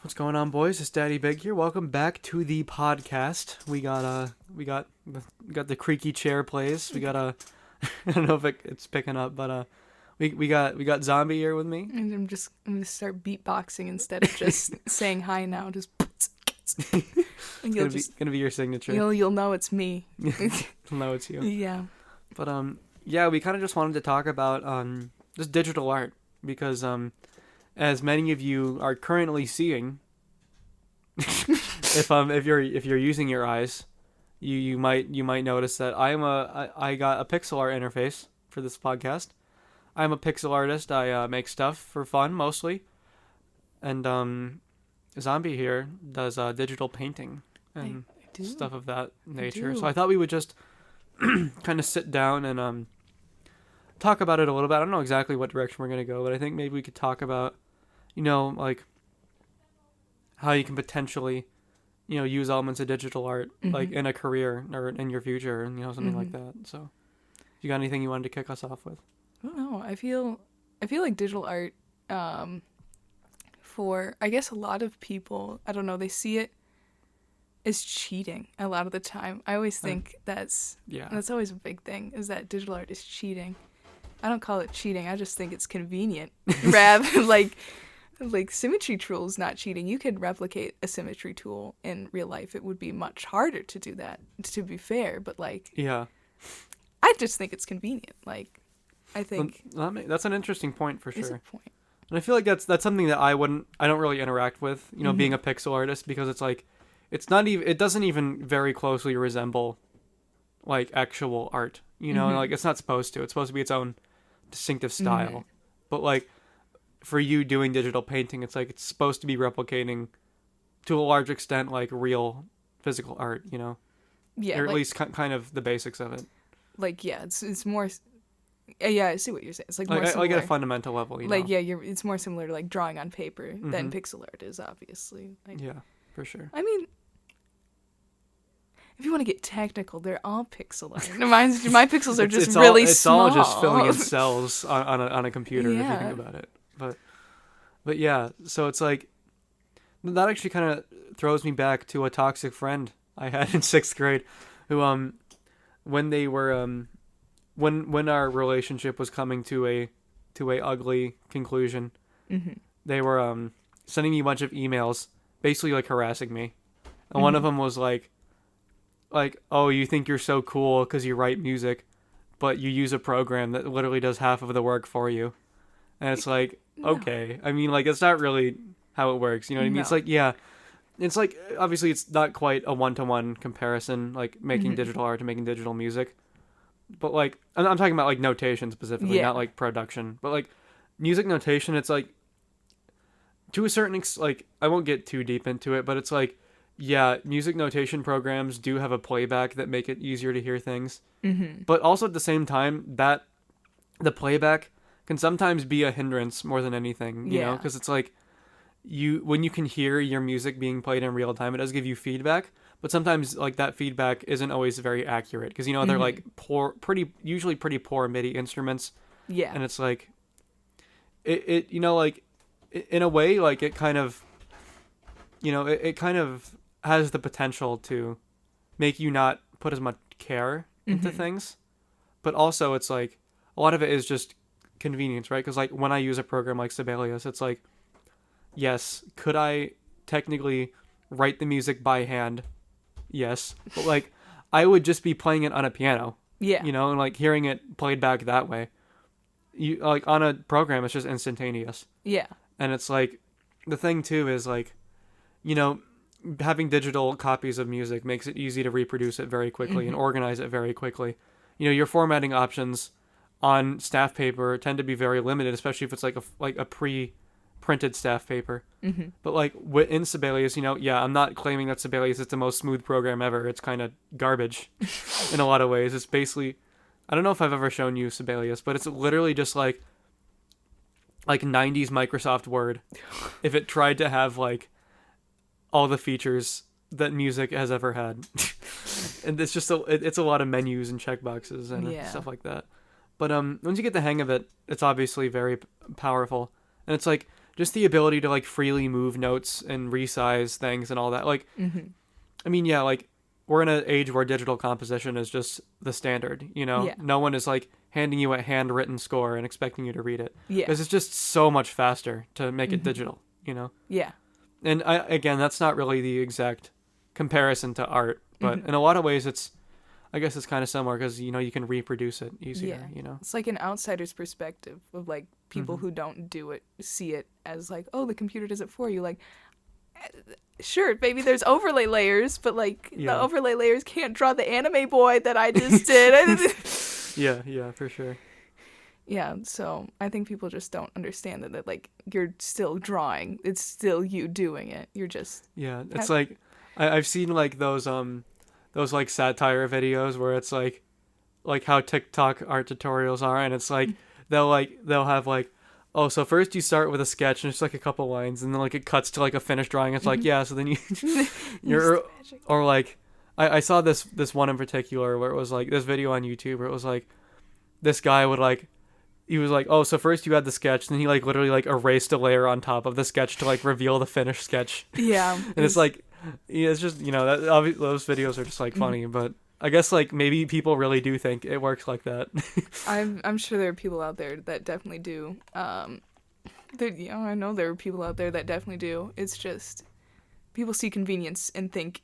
What's going on, boys? It's Daddy Big here. Welcome back to the podcast. We got the creaky chair plays. We got a I don't know if it's picking up, but we got Zombie here with me. And I'm gonna start beatboxing instead of just saying hi now. Just and Gonna be your signature. You'll know it's me. You'll know it's you. Yeah. But yeah, we kind of just wanted to talk about just digital art because as many of you are currently seeing, if you're using your eyes, you might notice that I got a pixel art interface for this podcast. I'm a pixel artist. I make stuff for fun mostly, and Zombie here does digital painting and stuff of that nature. So I thought we would just kind of sit down and talk about it a little bit. I don't know exactly what direction we're gonna go, but I think maybe we could talk about, like how you can potentially, use elements of digital art like in a career or in your future and something like that. So, you got anything you wanted to kick us off with? I don't know. I feel like digital art, for I guess a lot of people, I don't know, they see it as cheating a lot of the time. I always think that's always a big thing, is that digital art is cheating. I don't call it cheating. I just think it's convenient. Rather like symmetry tools, not cheating. You could replicate a symmetry tool in real life. It would be much harder to do that, to be fair. But I just think it's convenient. I think that's an interesting point for sure. Is a point. And I feel like that's something that I don't really interact with. Being a pixel artist, because it doesn't even very closely resemble like actual art. It's not supposed to. It's supposed to be its own distinctive style. But for you doing digital painting, it's supposed to be replicating to a large extent like real physical art, Yeah. Or at least kind of the basics of it. It's more. Yeah, I see what you're saying. It's more similar. At a fundamental level, it's more similar to drawing on paper than pixel art is, obviously. Yeah, for sure. I mean, if you want to get technical, they're all pixel art. My pixels are just really small. It's all just filling in cells on a computer if you think about it. But yeah, so it's that actually kind of throws me back to a toxic friend I had in 6th grade, who when they were when our relationship was coming to a ugly conclusion, they were sending me a bunch of emails basically harassing me, and one of them was like, oh, you think you're so cool because you write music, but you use a program that literally does half of the work for you. And it's okay. I mean, it's not really how it works. You know what I mean? No. It's obviously it's not quite a one-to-one comparison, making digital art to making digital music. But I'm talking about notation specifically, not production. But music notation, it's to a certain I won't get too deep into it, but it's music notation programs do have a playback that make it easier to hear things. But also at the same time, that the playback can sometimes be a hindrance more than anything, you know, because it's when you can hear your music being played in real time, it does give you feedback, but sometimes that feedback isn't always very accurate because they're usually pretty poor MIDI instruments. Yeah. And it's it in a way, it kind of, it kind of has the potential to make you not put as much care into things, but also it's a lot of it is just convenience, right? Because when I use a program like Sibelius, it's yes, could I technically write the music by hand? Yes, but I would just be playing it on a piano, and hearing it played back that way. You on a program, it's just instantaneous. Yeah, and it's the thing too is having digital copies of music makes it easy to reproduce it very quickly and organize it very quickly. Your formatting options on staff paper tend to be very limited, especially if it's a pre-printed staff paper. But in Sibelius, I'm not claiming that Sibelius is the most smooth program ever. It's kind of garbage in a lot of ways. It's basically, I don't know if I've ever shown you Sibelius, but it's literally just like 90s Microsoft Word if it tried to have all the features that music has ever had. And it's just it's a lot of menus and checkboxes and stuff like that. But once you get the hang of it, it's obviously very powerful. And it's just the ability to like freely move notes and resize things and all that. Like, I mean, yeah, like we're in an age where digital composition is just the standard, you know? Yeah. No one is like handing you a handwritten score and expecting you to read it. Yeah. Because it's just so much faster to make it digital, you know? Yeah. And again, that's not really the exact comparison to art, but in a lot of ways I guess it's kind of similar because, you know, you can reproduce it easier, you know? It's like an outsider's perspective of like people who don't do it, see it as like, oh, the computer does it for you. Like, sure, maybe there's overlay layers, but like the overlay layers can't draw the anime boy that I just did. Yeah, for sure. Yeah, so I think people just don't understand that like you're still drawing. It's still you doing it. You're just it's like I've seen like those like satire videos where it's like how TikTok art tutorials are, and it's like they'll have like, oh, so first you start with a sketch and it's like a couple lines, and then like it cuts to like a finished drawing. It's like, yeah, so then you're or like I saw this one in particular where it was like this video on YouTube where it was like this guy would like, he was like, oh, so first you had the sketch, then he like literally like erased a layer on top of the sketch to like reveal the finished sketch. Yeah. And it's like, yeah, it's just, you know, those videos are just like funny, but I guess like maybe people really do think it works like that. I'm sure there are people out there that definitely do. I know there are people out there that definitely do. It's just people see convenience and think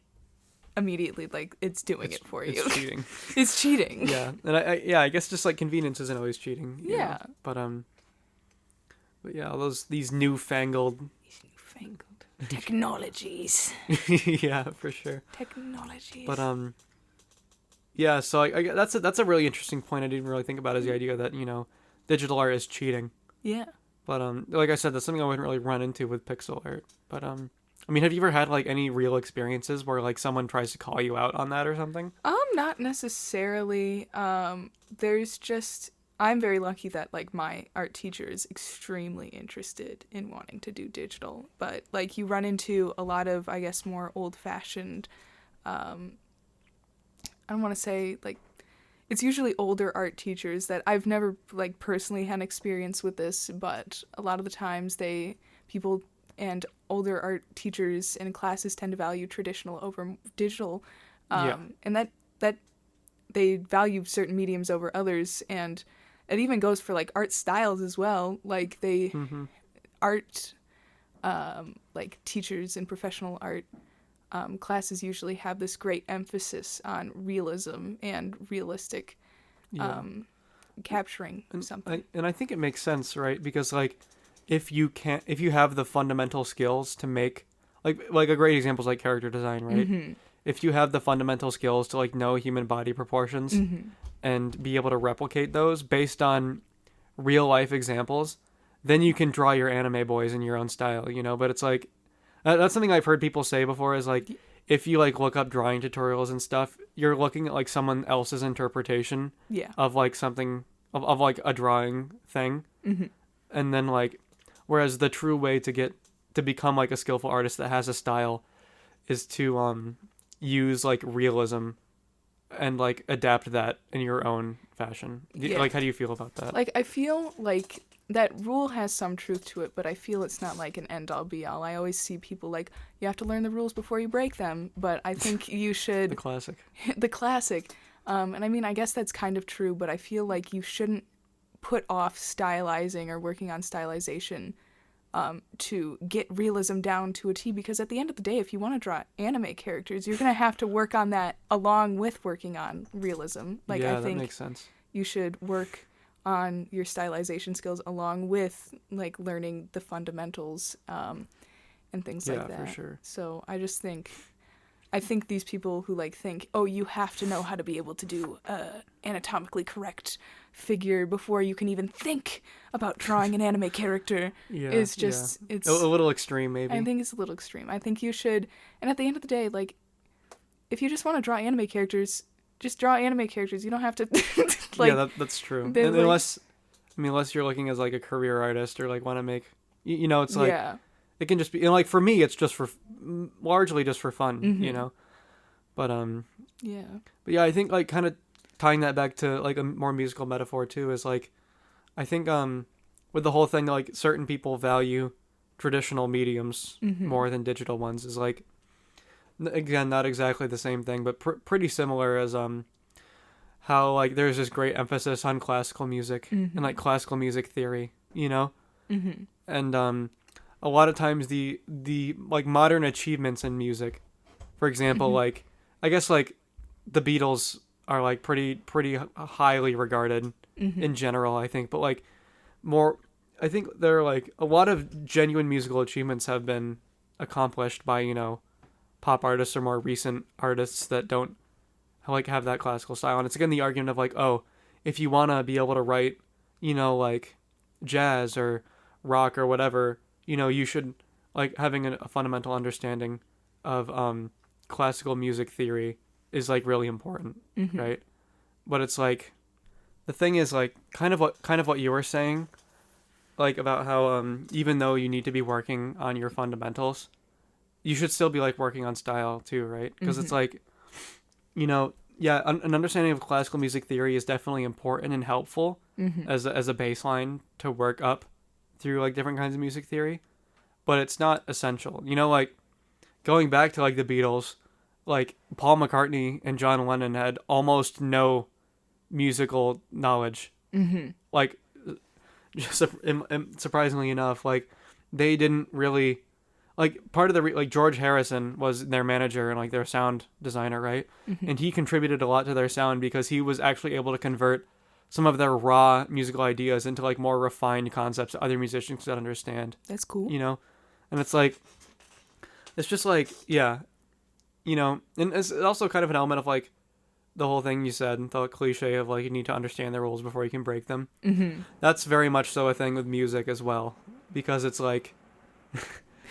immediately like it's doing it for you. It's cheating. It's cheating. Yeah, and I guess just like convenience isn't always cheating. Yeah. Know? But yeah, these newfangled technologies. Yeah, for sure. Technologies. But yeah, so I that's a really interesting point I didn't really think about, is the idea that, you know, digital art is cheating. Yeah. But like I said, that's something I wouldn't really run into with pixel art. But I mean, have you ever had like any real experiences where like someone tries to call you out on that or something? Not necessarily. There's just, I'm very lucky that like my art teacher is extremely interested in wanting to do digital, but like you run into a lot of, I guess, more old-fashioned, I don't want to say like, it's usually older art teachers that I've never like personally had experience with this, but a lot of the times people and older art teachers in classes tend to value traditional over digital, and that they value certain mediums over others, and it even goes for like art styles as well. Like art, like teachers in professional art classes usually have this great emphasis on realism and realistic capturing something. And I think it makes sense, right? Because like if you have the fundamental skills to make like a great example is like character design, right? If you have the fundamental skills to like know human body proportions and be able to replicate those based on real life examples, then you can draw your anime boys in your own style, you know? But it's like, that's something I've heard people say before, is like, if you like look up drawing tutorials and stuff, you're looking at like someone else's interpretation of like something of like a drawing thing. And then like, whereas the true way to become like a skillful artist that has a style is to use like realism and like adapt that in your own fashion. Like, how do you feel about that? Like, I feel like that rule has some truth to it, but I feel it's not like an end-all be-all. I always see people like, you have to learn the rules before you break them, but I think you should... The classic. The classic. And I mean, I guess that's kind of true, but I feel like you shouldn't put off stylizing or working on stylization to get realism down to a T, because at the end of the day, if you want to draw anime characters, you're going to have to work on that along with working on realism. Like, yeah, I think that makes sense. You should work on your stylization skills along with like learning the fundamentals and things like that. Yeah, for sure. So I think these people who like think, oh, you have to know how to be able to do anatomically correct figure before you can even think about drawing an anime character is just it's a little extreme. Maybe I think it's a little extreme. I think you should, and at the end of the day, like, if you just want to draw anime characters, just draw anime characters. You don't have to like, yeah, that's true. And unless you're looking as like a career artist or like want to make, you know, it's like it can just be, you know, like for me it's just largely just for fun, you know. But I think like kind of tying that back to like a more musical metaphor too is like, I think with the whole thing, like certain people value traditional mediums more than digital ones is like, again, not exactly the same thing, but pretty similar as how like there's this great emphasis on classical music and like classical music theory, you know, and a lot of times the like modern achievements in music, for example, like I guess like the Beatles are like pretty highly regarded in general, I think, but like more, I think there are like a lot of genuine musical achievements have been accomplished by, you know, pop artists or more recent artists that don't like have that classical style. And it's again the argument of like, oh, if you want to be able to write, you know, like jazz or rock or whatever, you know, you should like having a fundamental understanding of classical music theory is like really important, right? But it's like the thing is like kind of what you were saying, like about how even though you need to be working on your fundamentals, you should still be like working on style too, right? Because it's like, you know, yeah, an understanding of classical music theory is definitely important and helpful as a baseline to work up through like different kinds of music theory, but it's not essential. You know, like going back to like the Beatles, like Paul McCartney and John Lennon had almost no musical knowledge. Like, just surprisingly enough, like they didn't really like part of the like George Harrison was their manager and like their sound designer, right? And he contributed a lot to their sound because he was actually able to convert some of their raw musical ideas into like more refined concepts that other musicians could understand. That's cool. You know, and it's like, it's just like, yeah, you know, and it's also kind of an element of like the whole thing you said, the cliche of like you need to understand the rules before you can break them. That's very much so a thing with music as well, because it's like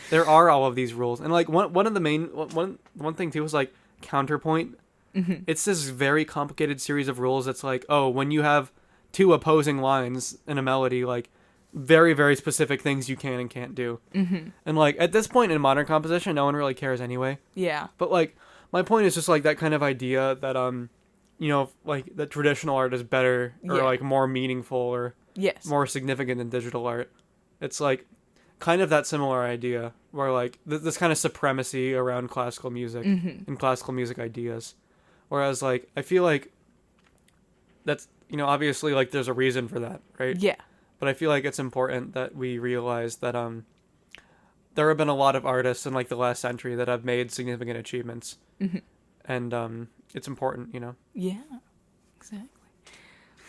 there are all of these rules, and like one of the main one thing too is like counterpoint. It's this very complicated series of rules that's like, oh, when you have two opposing lines in a melody, like very, very specific things you can and can't do. And like at this point in modern composition, no one really cares anyway. Yeah. But like my point is just like that kind of idea that you know, like that traditional art is better or like more meaningful or more significant than digital art. It's like kind of that similar idea where like this kind of supremacy around classical music and classical music ideas. Whereas like I feel like that's, you know, obviously like there's a reason for that, right? Yeah. But I feel like it's important that we realize that there have been a lot of artists in like the last century that have made significant achievements. And it's important, you know. Yeah. Exactly.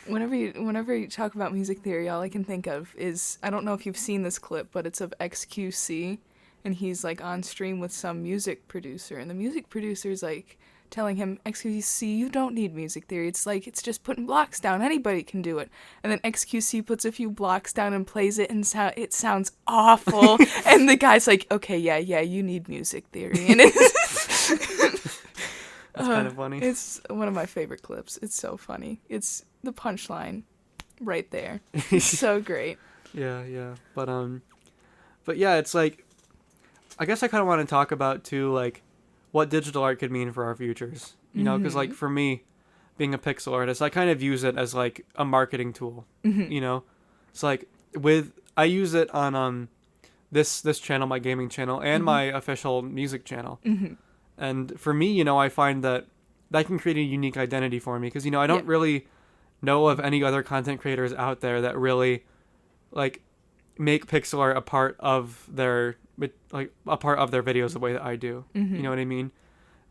Whenever you talk about music theory, all I can think of is, I don't know if you've seen this clip, but it's of XQC, and he's like on stream with some music producer, and the music producer's like telling him, XQC, you don't need music theory. It's like, it's just putting blocks down. Anybody can do it. And then XQC puts a few blocks down and plays it, and it sounds awful. And the guy's like, okay, yeah, you need music theory. And it's That's kind of funny. It's one of my favorite clips. It's so funny. It's the punchline right there. It's so great. Yeah. But yeah, it's like, I guess I kind of want to talk about too, like, what digital art could mean for our futures. You know, because like for me, being a pixel artist, I kind of use it as like a marketing tool. You know, it's like I use it on this channel, my gaming channel, and my official music channel. And for me, you know, I find that can create a unique identity for me because, you know, I don't really know of any other content creators out there that really like make pixel art a part of their videos the way that I do. You know what I mean?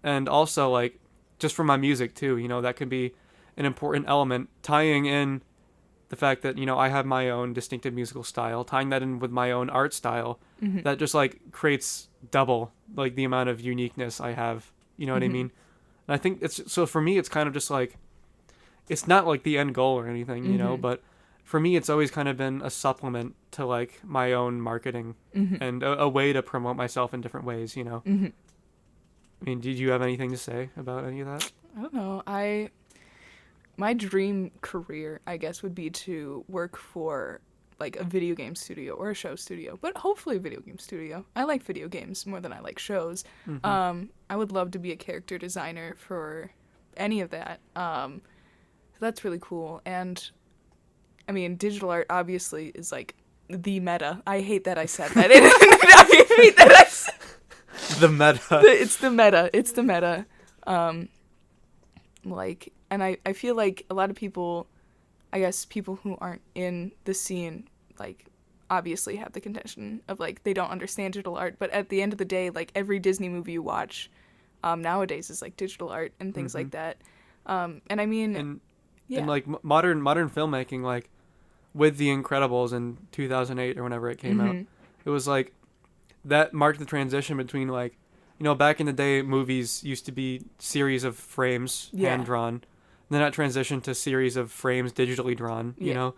And also like just for my music too, you know, that can be an important element, tying in the fact that, you know, I have my own distinctive musical style, tying that in with my own art style, that just like creates double like the amount of uniqueness I have. You know what I mean? And I think so for me, it's kind of just like, it's not like the end goal or anything, you know, but for me, it's always kind of been a supplement to like my own marketing and a way to promote myself in different ways, you know? I mean, did you have anything to say about any of that? I don't know. My dream career, I guess, would be to work for like a video game studio or a show studio, but hopefully a video game studio. I like video games more than I like shows. I would love to be a character designer for any of that. That's really cool. And I mean, digital art obviously is like the meta. I hate that I said that. I hate that I said the meta. It's the meta. It's the meta. Like, and I feel like a lot of people, I guess people who aren't in the scene, like, obviously have the contention of, like, they don't understand digital art, but at the end of the day, like, every Disney movie you watch nowadays is, like, digital art and things like that. And I mean... And like, modern filmmaking, like, with The Incredibles in 2008 or whenever it came out, it was, like, that marked the transition between, like, you know, back in the day, movies used to be series of frames, hand-drawn, and then that transitioned to series of frames digitally drawn, you know?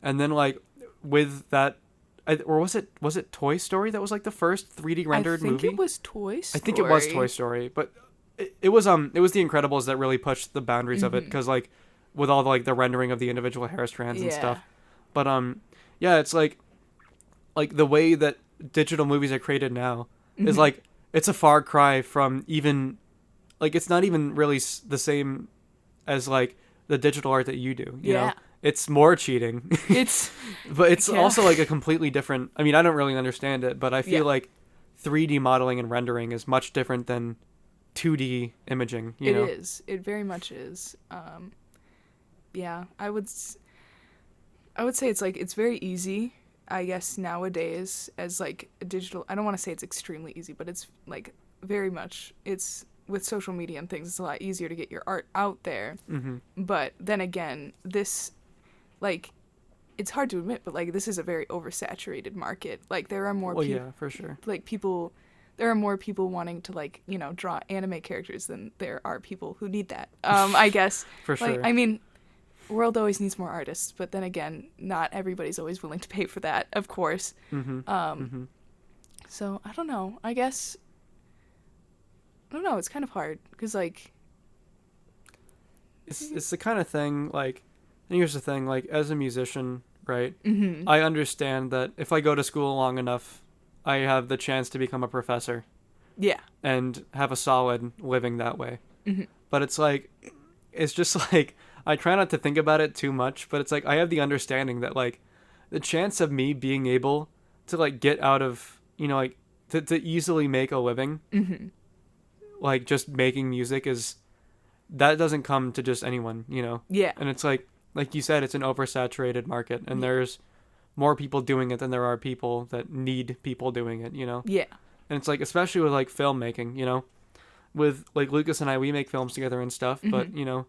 And then, like, with that... or was it Toy Story that was like the first 3D rendered movie? I think it was Toy Story. I think it was Toy Story, but it was The Incredibles that really pushed the boundaries of it, because like with all the, like, the rendering of the individual hair strands and stuff. But yeah, it's like the way that digital movies are created now is like, it's a far cry from even, like, it's not even really the same as like the digital art that you do, you know? It's more cheating. But it's also like a completely different... I mean, I don't really understand it, but I feel like 3D modeling and rendering is much different than 2D imaging, you know? It is. It very much is. Yeah, I would say it's like, it's very easy, I guess, nowadays as like a digital... I don't want to say it's extremely easy, but it's like very much... It's... With social media and things, it's a lot easier to get your art out there. But then again, this... Like, it's hard to admit, but, like, this is a very oversaturated market. Like, there are more people... yeah, for sure. Like, there are more people wanting to, like, you know, draw anime characters than there are people who need that, I guess. For sure. Like, I mean, the world always needs more artists, but then again, not everybody's always willing to pay for that, of course. So, I don't know. I guess... I don't know. It's kind of hard, because, like... It's the kind of thing, like... And here's the thing, like, as a musician, right, I understand that if I go to school long enough, I have the chance to become a professor. Yeah. And have a solid living that way. But it's like, it's just like, I try not to think about it too much, but it's like, I have the understanding that, like, the chance of me being able to, like, get out of, you know, like, to easily make a living, like, just making music that doesn't come to just anyone, you know? Yeah. And it's like you said, it's an oversaturated market, and there's more people doing it than there are people that need people doing it, you know? Yeah. And it's like, especially with, like, filmmaking, you know? With, like, Lucas and I, we make films together and stuff, but, you know,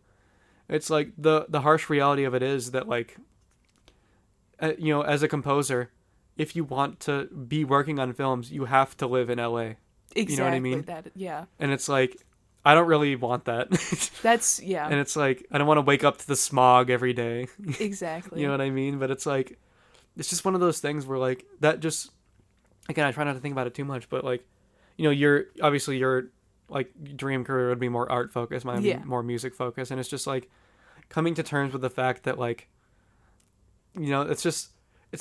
it's like the harsh reality of it is that, like, you know, as a composer, if you want to be working on films, you have to live in LA. Exactly. You know what I mean? Yeah. And it's like, I don't really want that. That's, yeah. And it's like, I don't want to wake up to the smog every day. Exactly. You know what I mean? But it's like, it's just one of those things where, like, that just, again, I try not to think about it too much, but, like, you know, your like, dream career would be more art focused, mine would be more music focused. And it's just like coming to terms with the fact that, like, you know, it's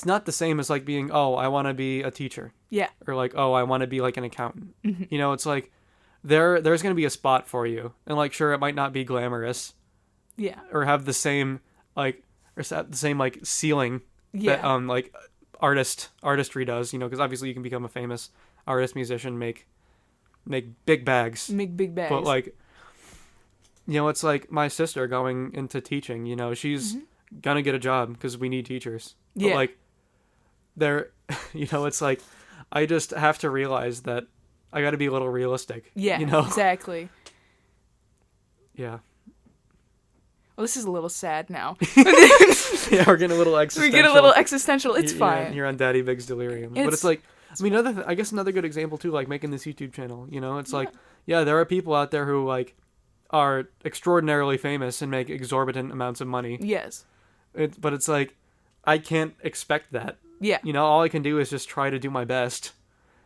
not the same as, like, being, oh, I want to be a teacher. Yeah. Or, like, oh, I want to be, like, an accountant. You know, it's like, there's going to be a spot for you. And, like, sure, it might not be glamorous. Yeah. Or have the same, like, ceiling that, like, artistry does, you know, because obviously you can become a famous artist, musician, make big bags. Make big bags. But, like, you know, it's like my sister going into teaching, you know, she's going to get a job because we need teachers. But, like, you know, it's like, I just have to realize that I got to be a little realistic. Yeah, you know? Exactly. Yeah. Well, this is a little sad now. Yeah, we're getting a little existential. It's fine. You're on Daddy Big's delirium. But it's like, I mean, I guess another good example too, like making this YouTube channel, you know, it's like, there are people out there who, like, are extraordinarily famous and make exorbitant amounts of money. Yes. But it's like, I can't expect that. Yeah. You know, all I can do is just try to do my best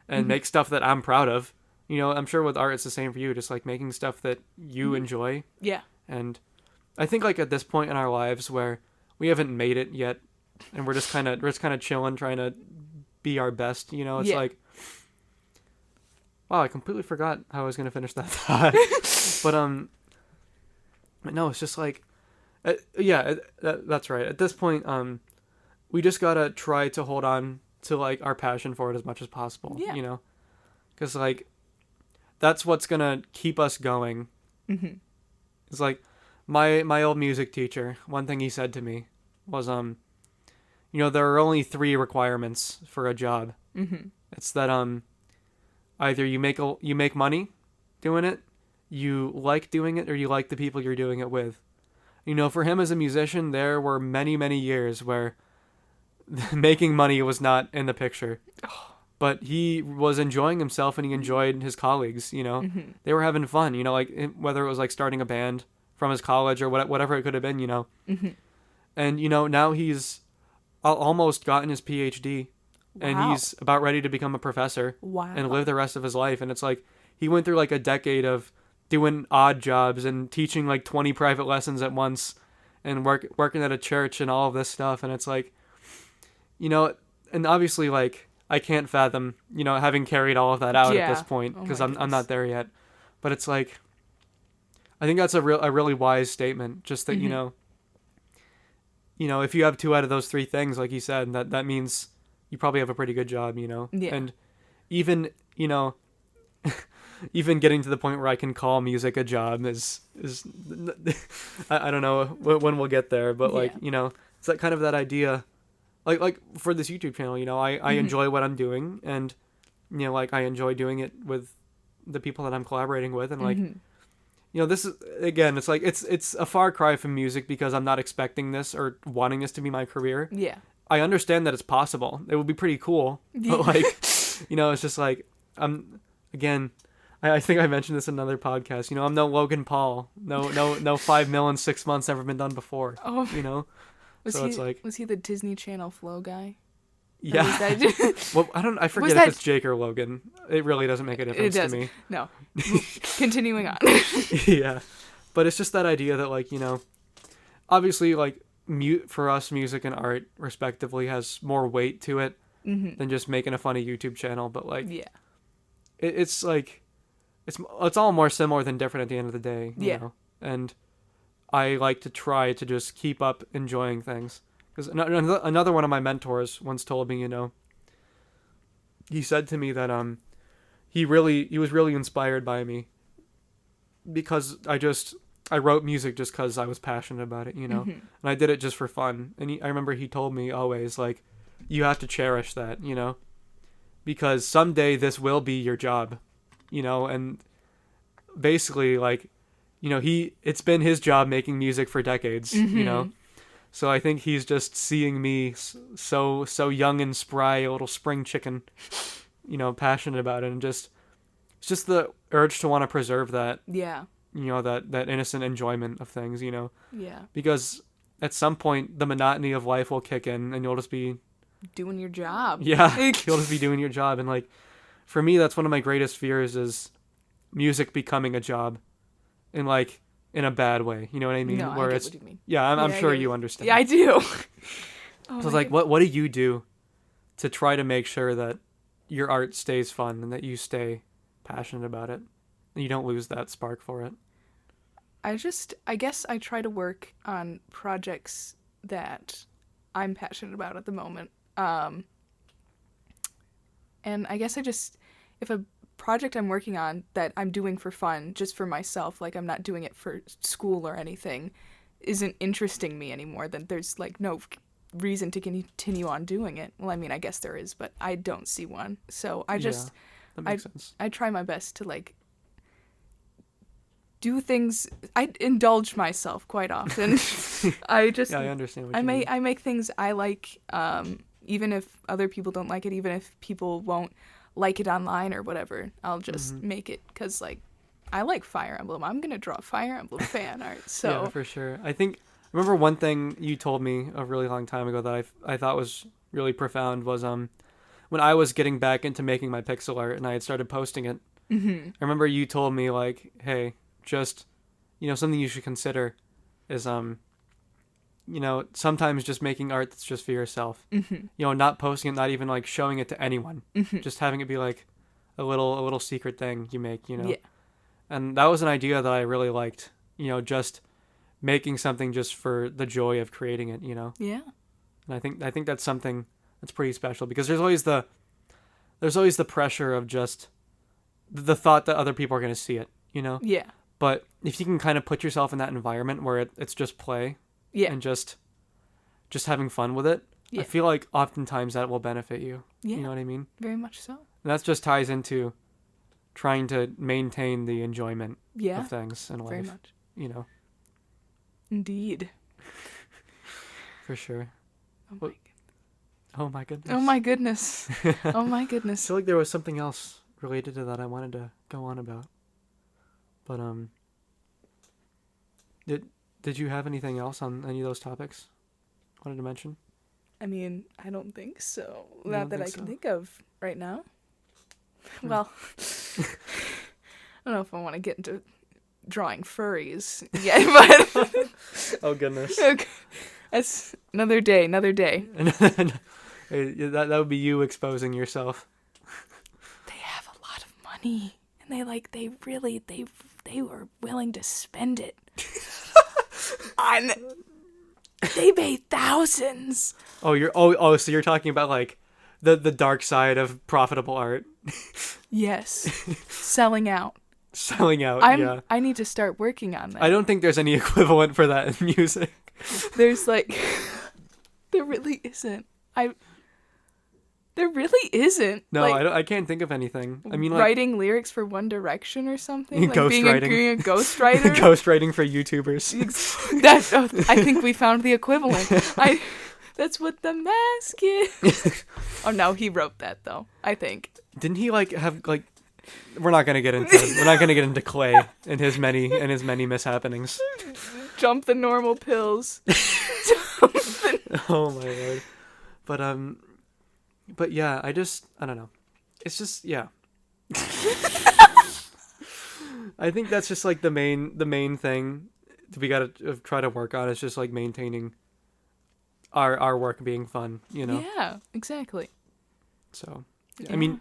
and make stuff that I'm proud of. You know, I'm sure with art it's the same for you, just, like, making stuff that you enjoy. Yeah. And I think, like, at this point in our lives where we haven't made it yet and we're just kind of chilling, trying to be our best, you know, it's like, wow, I completely forgot how I was going to finish that thought. But no, it's just like, that's right. At this point, we just got to try to hold on to like our passion for it as much as possible. Yeah. You know, because like that's what's gonna keep us going. Mm-hmm. It's like my old music teacher. One thing he said to me was you know, there are only 3 requirements for a job. Mm-hmm. It's that either you make money doing it, you like doing it, or you like the people you're doing it with. You know, for him as a musician, there were many, many years where making money was not in the picture. But he was enjoying himself and he enjoyed his colleagues, you know. Mm-hmm. They were having fun, you know, like whether it was like starting a band from his college or whatever it could have been, you know. Mm-hmm. And, you know, now he's almost gotten his PhD. Wow. And he's about ready to become a professor. Wow. And live the rest of his life. And it's like he went through like a decade of doing odd jobs and teaching like 20 private lessons at once and working at a church and all of this stuff. And it's like, you know, and obviously like I can't fathom, you know, having carried all of that out at this point because I'm not there yet. But it's like, I think that's a really wise statement. Just that, Mm-hmm. you know, if you have 2 out of those 3 things, like you said, that means you probably have a pretty good job, you know? Yeah. And even, you know, even getting to the point where I can call music a job is I don't know when we'll get there, but like, you know, it's that kind of that idea, like for this YouTube channel, you know, I enjoy what I'm doing, and, you know, like I enjoy doing it with the people that I'm collaborating with, and like, you know, this is, again, it's like, it's a far cry from music because I'm not expecting this or wanting this to be my career. Yeah. I understand that it's possible. It would be pretty cool. But like, you know, it's just like, again, I think I mentioned this in another podcast. You know, I'm no Logan Paul. No 5 mil in 6 months never been done before. Oh. You know? Was he the Disney Channel Flow guy? Yeah. Well, I forget if it's Jake or Logan. It really doesn't make a difference to me. No. Continuing on. Yeah. But it's just that idea that, like, you know, obviously, like, for us, music and art, respectively, has more weight to it than just making a funny YouTube channel. But, like, it's like, it's all more similar than different at the end of the day. You know? And I like to try to just keep up enjoying things. Because another one of my mentors once told me, you know, he said to me that he was really inspired by me because I wrote music just because I was passionate about it, you know, and I did it just for fun. And I remember he told me always, like, you have to cherish that, you know, because someday this will be your job, you know, and basically, like, you know, it's been his job making music for decades, you know. So I think he's just seeing me so young and spry, a little spring chicken, you know, passionate about it, and it's just the urge to want to preserve that. Yeah. You know, that innocent enjoyment of things, you know. Yeah. Because at some point the monotony of life will kick in and you'll just be doing your job. Yeah. You'll just be doing your job, and like for me that's one of my greatest fears is music becoming a job. In like in a bad way, you know what I mean? No, Where I get it's what you mean. yeah, I'm sure you understand. Yeah, I do. So it's like, what do you do to try to make sure that your art stays fun and that you stay passionate about it and you don't lose that spark for it? I guess I try to work on projects that I'm passionate about at the moment. And I guess if a project I'm working on that I'm doing for fun, just for myself, like I'm not doing it for school or anything, isn't interesting me anymore, then there's like no reason to continue on doing it. Well, I mean, I guess there is, but I don't see one. So that makes sense. I try my best to like do things. I indulge myself quite often. I understand what you mean. I make things I like, even if other people don't like it, even if people won't like it online or whatever, I'll just make it because like I like Fire Emblem. I'm gonna draw Fire Emblem fan art. So yeah, for sure. I remember one thing you told me a really long time ago that I thought was really profound was when I was getting back into making my pixel art and I had started posting it. I remember you told me like, hey, just, you know, something you should consider is you know, sometimes just making art that's just for yourself. You know, not posting it, not even like showing it to anyone. Just having it be like a little secret thing you make, you know. Yeah. And that was an idea that I really liked, you know, just making something just for the joy of creating it, you know. Yeah. And I think that's something That's pretty special because there's always the pressure of just the thought that other people are going to see it, you know? Yeah. But if you can kind of put yourself in that environment where it's just play and just having fun with it, I feel like oftentimes that will benefit you. Yeah. You know what I mean? Very much so. And that just ties into trying to maintain the enjoyment of things in life. Very much. You know? Indeed. For sure. Oh my goodness. Oh my goodness. Oh my goodness. Oh my goodness. I feel like there was something else related to that I wanted to go on about. But did you have anything else on any of those topics wanted to mention? I mean, I don't think so. Not that I can think of right now. Well, I don't know if I want to get into drawing furries yet, but oh goodness. Okay. That's another day. That would be you exposing yourself. They have a lot of money, and they were willing to spend it on. They paid thousands. Oh, so you're talking about like the dark side of profitable art. Yes, selling out. Yeah. I need to start working on that. I don't think there's any equivalent for that in music. There's there really isn't. There really isn't. No, I can't think of anything. I mean, like writing lyrics for One Direction or something. Like being a ghostwriter. Ghostwriting for YouTubers. I think we found the equivalent. That's what The Mask is. Oh no, he wrote that though. I think. Didn't he have We're not gonna get into Clay and his many mishappenings. Jump the normal pills. Oh my lord. But yeah, I don't know. It's just yeah. I think that's just like the main thing that we gotta try to work on is just like maintaining our work being fun, you know? Yeah, exactly. So, yeah. I mean,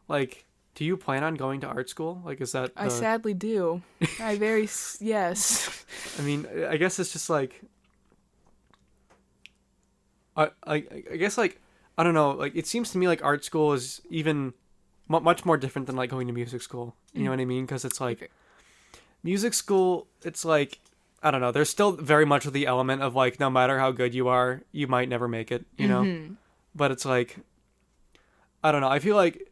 like, do you plan on going to art school? Like, is that... I sadly do. Yes. I mean, I guess it's just like... I guess, like, I don't know, like, it seems to me like art school is even much more different than, like, going to music school. You know what I mean? Because it's like... Music school, it's like... I don't know. There's still very much the element of, like, no matter how good you are, you might never make it, you know? Mm-hmm. But it's like... I don't know. I feel like...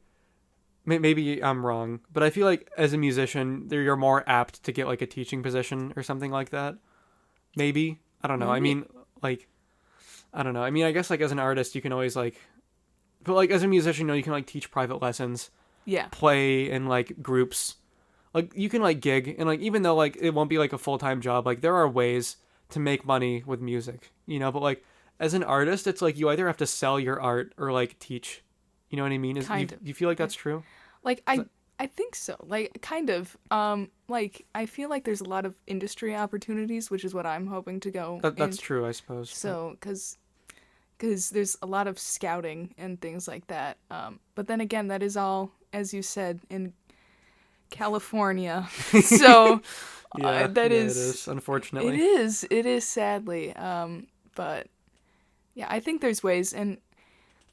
Maybe I'm wrong, but I feel like as a musician, you're more apt to get, like, a teaching position or something like that. Maybe. I don't know. Maybe. I mean, like... I don't know. I mean, I guess, like, as an artist, you can always, like... But, like, as a musician, you know, you can, like, teach private lessons. Yeah. Play in, like, groups. Like, you can, like, gig. And, like, even though, like, it won't be, like, a full-time job, like, there are ways to make money with music, you know? But, like, as an artist, it's, like, you either have to sell your art or, like, teach. You know what I mean? Do you feel like that's true? Like, I think so. Like, kind of. Like, I feel like there's a lot of industry opportunities, which is what I'm hoping to go. That's true, I suppose. So, because there's a lot of scouting and things like that. But then again, that is all, as you said, in California. So, it is, unfortunately. It is, sadly. But, yeah, I think there's ways. And,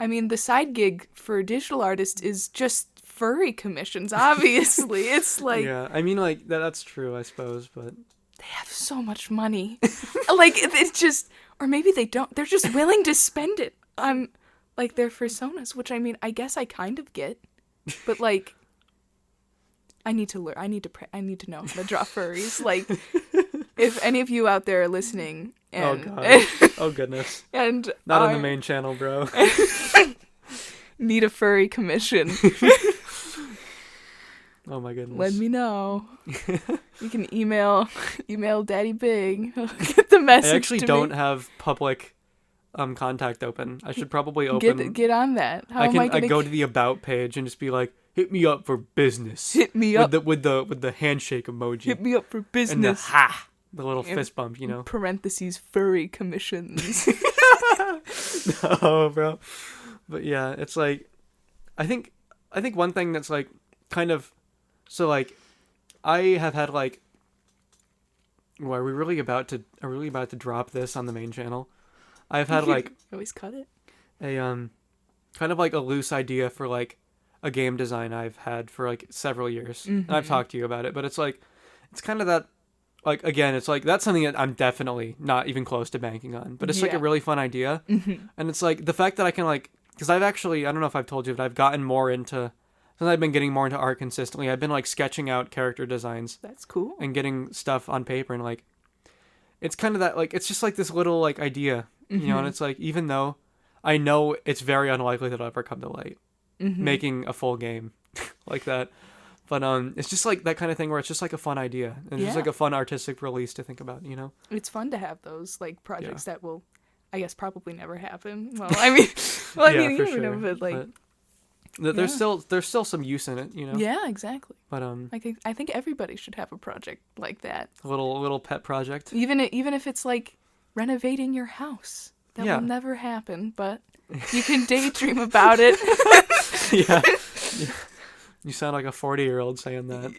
I mean, the side gig for a digital artist is just furry commissions, obviously. It's like... Yeah, I mean, like, that's true, I suppose, but... They have so much money. Like, it's just... Or maybe they don't. They're just willing to spend it on, like, their personas, which, I mean, I guess I kind of get. But, like, I need to learn. I need to know how to draw furries. Like, if any of you out there are listening... And, oh, God. Oh, goodness. And not on the main channel, bro. Need a furry commission. Oh my goodness. Let me know. You can email Daddy Big. Get the message. I actually don't have public contact open. I should probably open. Get on that. How am I gonna go to the about page and just be like, hit me up for business. Hit me up with the handshake emoji. Hit me up for business. And the little fist bump, you know. Parentheses furry commissions. No, bro. But yeah, it's like, I think one thing that's like kind of, so like, I have had like, well, are we really about to drop this on the main channel? I've had like always cut it. kind of like a loose idea for like a game design I've had for like several years. And I've talked to you about it, but it's like, it's kind of that, like, again, it's like, that's something that I'm definitely not even close to banking on, but it's like a really fun idea. And it's like the fact that I can like, because I've actually, I don't know if I've told you, but I've gotten more into, since I've been getting more into art consistently, I've been like sketching out character designs. That's cool. And getting stuff on paper, and like, it's kind of that, like, it's just like this little like idea, you know, and it's like, even though I know it's very unlikely that it'll ever come to light, making a full game like that. But it's just like that kind of thing where it's just like a fun idea, and just like a fun artistic release to think about, you know? It's fun to have those like projects that will, I guess, probably never happen. Well, I mean, you never know, but like, there's still some use in it, you know? Yeah, exactly. But I think everybody should have a project like that. A little pet project. Even if it's like renovating your house. That will never happen, but you can daydream about it. yeah. You sound like a 40-year-old saying that.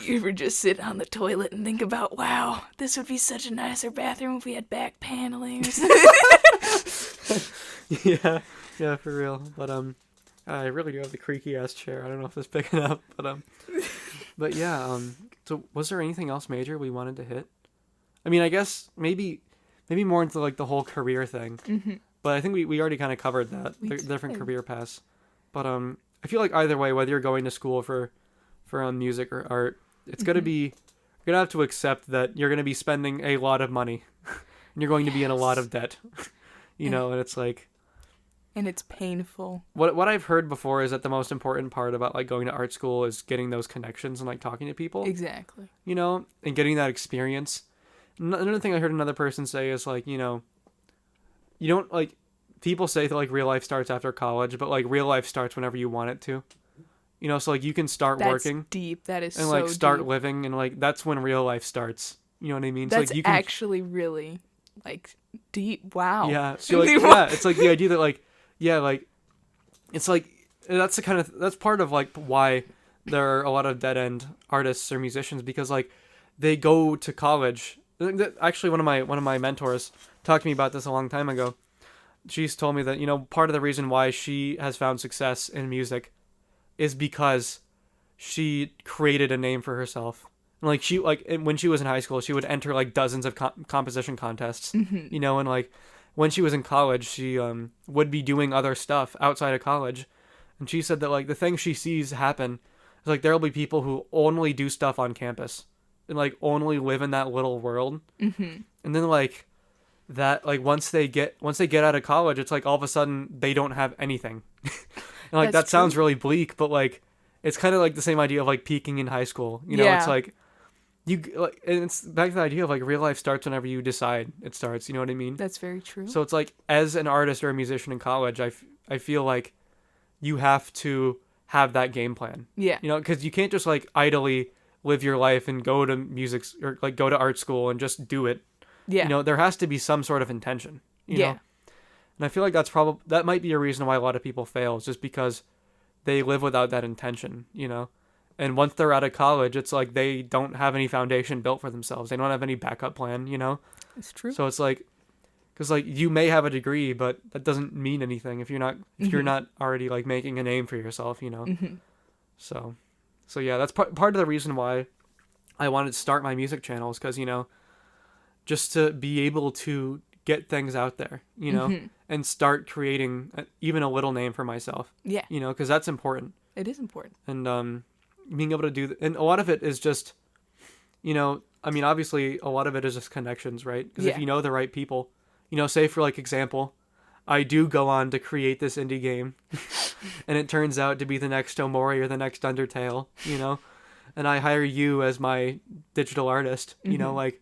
You ever just sit on the toilet and think about, wow, this would be such a nicer bathroom if we had back paneling or something. Yeah, for real. But I really do have the creaky ass chair. I don't know if it's picking up, but yeah. So was there anything else major we wanted to hit? I mean, I guess maybe more into like the whole career thing. But I think we already kind of covered that, the different career paths. But I feel like either way, whether you're going to school for music or art, it's gonna be, you're gonna have to accept that you're gonna be spending a lot of money, and you're going to be in a lot of debt, you know. And it's like, and it's painful. What I've heard before is that the most important part about like going to art school is getting those connections and like talking to people. Exactly. You know, and getting that experience. Another thing I heard another person say is like, you know, you don't like, people say that like real life starts after college, but like real life starts whenever you want it to. You know, so like you can start working. That's deep. That is and so like start deep. Living, and like that's when real life starts. You know what I mean? That's so, like, you can actually really like deep. Wow. Yeah. So like yeah, it's like the idea that like like it's like that's part of like why there are a lot of dead end artists or musicians, because like they go to college. Actually, one of my mentors talked to me about this a long time ago. She's told me that, you know, part of the reason why she has found success in music is because she created a name for herself. And like when she was in high school, she would enter like dozens of composition contests, you know, and like when she was in college, she would be doing other stuff outside of college. And she said that like the thing she sees happen is like there'll be people who only do stuff on campus and like only live in that little world. And then like that, like once they get out of college, it's like all of a sudden they don't have anything. And like that sounds really bleak, but like it's kind of like the same idea of like peaking in high school. You know, it's like you like, and it's back to the idea of like real life starts whenever you decide it starts. You know what I mean? That's very true. So it's like as an artist or a musician in college, I feel like you have to have that game plan. Yeah. You know, because you can't just like idly live your life and go to music or like go to art school and just do it. Yeah. You know, there has to be some sort of intention. You know? And I feel like that might be a reason why a lot of people fail, is just because they live without that intention, you know? And once they're out of college, it's like they don't have any foundation built for themselves. They don't have any backup plan, you know? It's true. So it's like, because like you may have a degree, but that doesn't mean anything if you're not already like making a name for yourself, you know? So yeah, that's part of the reason why I wanted to start my music channels, because, you know, just to be able to get things out there, you know, and start creating even a little name for myself. Yeah. You know, because that's important. It is important. And being able to do and a lot of it is just, you know, I mean, obviously a lot of it is just connections, right? Because if you know the right people, you know, say for like example, I do go on to create this indie game and it turns out to be the next Omori or the next Undertale, you know, and I hire you as my digital artist, you know, like,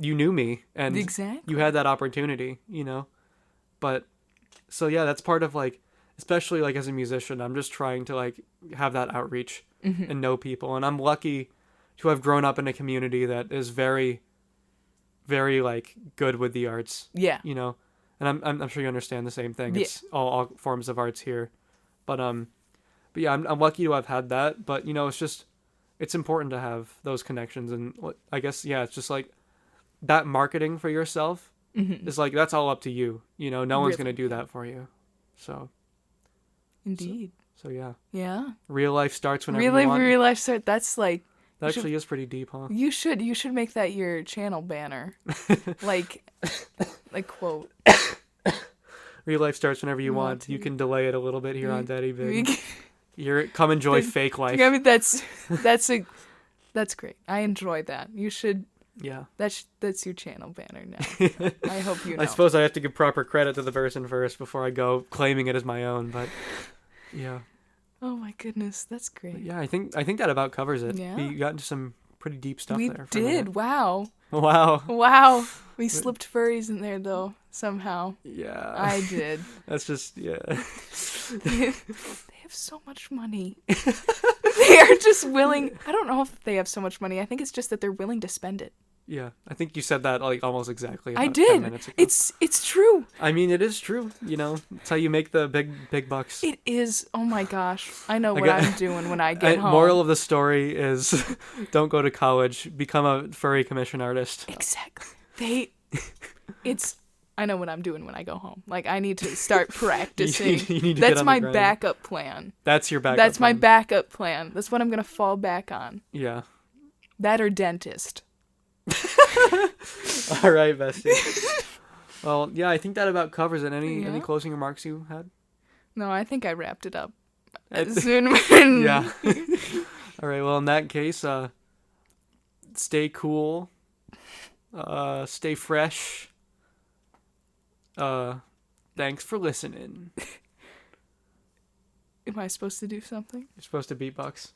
you knew me and you had that opportunity, you know. But so yeah, that's part of like, especially like as a musician, I'm just trying to like have that outreach and know people, and I'm lucky to have grown up in a community that is very, very like good with the arts. Yeah, you know, and I'm sure you understand the same thing. It's all forms of arts here, but yeah, I'm lucky to have had that. But you know, it's important to have those connections, and I guess it's just like that marketing for yourself is like, that's all up to you. You know, no one's going to do that for you. So Indeed. So yeah. Yeah. Real life starts whenever you want. Real life start. That's like. That actually is pretty deep, huh? You should make that your channel banner. like quote. Real life starts whenever you want. You can delay it a little bit here on Daddy Big. Come enjoy fake life. I mean, that's great. I enjoy that. You should. Yeah. That's your channel banner now. I hope you know. I suppose I have to give proper credit to the person first before I go claiming it as my own, but yeah. Oh my goodness, that's great. But yeah, I think that about covers it. Yeah. We got into some pretty deep stuff there. We did. Wow. Wow. We slipped furries in there though somehow. Yeah. I did. That's just They have so much money. They are just willing. I don't know if they have so much money. I think it's just that they're willing to spend it. Yeah, I think you said that like almost exactly. I about did. 10 minutes ago. It's true. I mean, it is true. You know, it's how you make the big bucks. It is. Oh my gosh, I know what I'm doing when I get home. Moral of the story is, don't go to college. Become a furry commission artist. Exactly. I know what I'm doing when I go home. Like, I need to start practicing. you need to That's get on my the grind. backup plan. That's your backup. That's plan. my backup plan. That's what I'm gonna fall back on. Yeah. That or dentist. All right, bestie. Well, yeah, I think that about covers it. Any closing remarks you had? No, I think I wrapped it up. Yeah. All right. Well, in that case, stay cool. Stay fresh. Thanks for listening. Am I supposed to do something? You're supposed to beatbox.